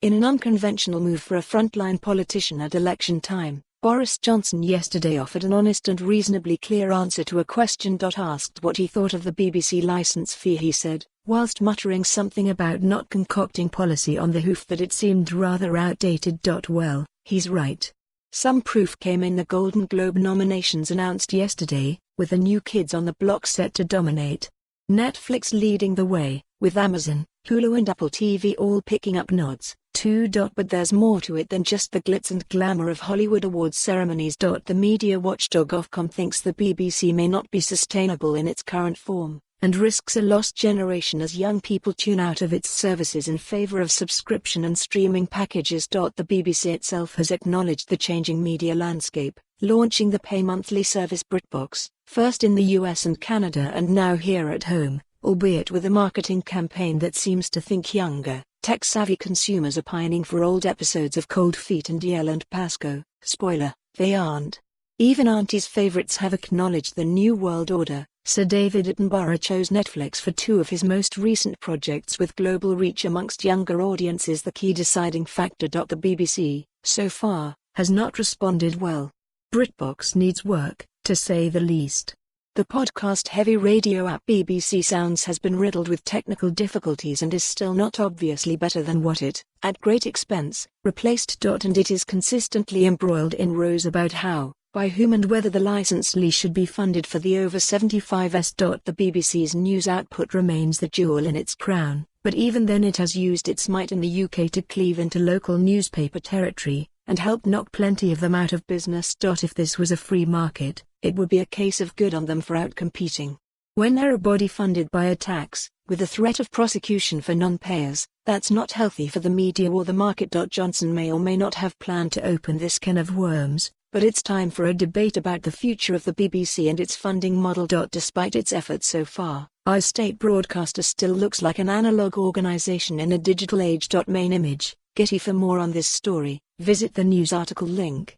In an unconventional move for a frontline politician at election time, Boris Johnson yesterday offered an honest and reasonably clear answer to a question. Asked what he thought of the BBC licence fee, he said, whilst muttering something about not concocting policy on the hoof that it seemed rather outdated. Well, he's right. Some proof came in the Golden Globe nominations announced yesterday, with the New Kids on the Block set to dominate. Netflix leading the way, with Amazon, Hulu and Apple TV all picking up nods, too. But there's more to it than just the glitz and glamour of Hollywood awards ceremonies. The media watchdog Ofcom thinks the BBC may not be sustainable in its current form, and risks a lost generation as young people tune out of its services in favour of subscription and streaming packages. The BBC itself has acknowledged the changing media landscape, launching the pay-monthly service BritBox, first in the US and Canada and now here at home, albeit with a marketing campaign that seems to think younger, tech-savvy consumers are pining for old episodes of Cold Feet and Yell and Pasco. Spoiler, they aren't. Even Auntie's favourites have acknowledged the New World Order. Sir David Attenborough chose Netflix for two of his most recent projects with global reach amongst younger audiences, the key deciding factor. The BBC, so far, has not responded well. BritBox needs work, to say the least. The podcast-heavy radio app BBC Sounds has been riddled with technical difficulties and is still not obviously better than what it, at great expense, replaced. And it is consistently embroiled in rows about how, by whom and whether the licensee should be funded for the over 75s. The BBC's news output remains the jewel in its crown, but even then it has used its might in the UK to cleave into local newspaper territory, and help knock plenty of them out of business. If this was a free market, it would be a case of good on them for outcompeting. When they're a body funded by a tax, with the threat of prosecution for non-payers, that's not healthy for the media or the market. Johnson may or may not have planned to open this can of worms, but it's time for a debate about the future of the BBC and its funding model. Despite its efforts so far, our state broadcaster still looks like an analog organisation in a digital age. Main image, Getty. For more on this story, visit the news article link.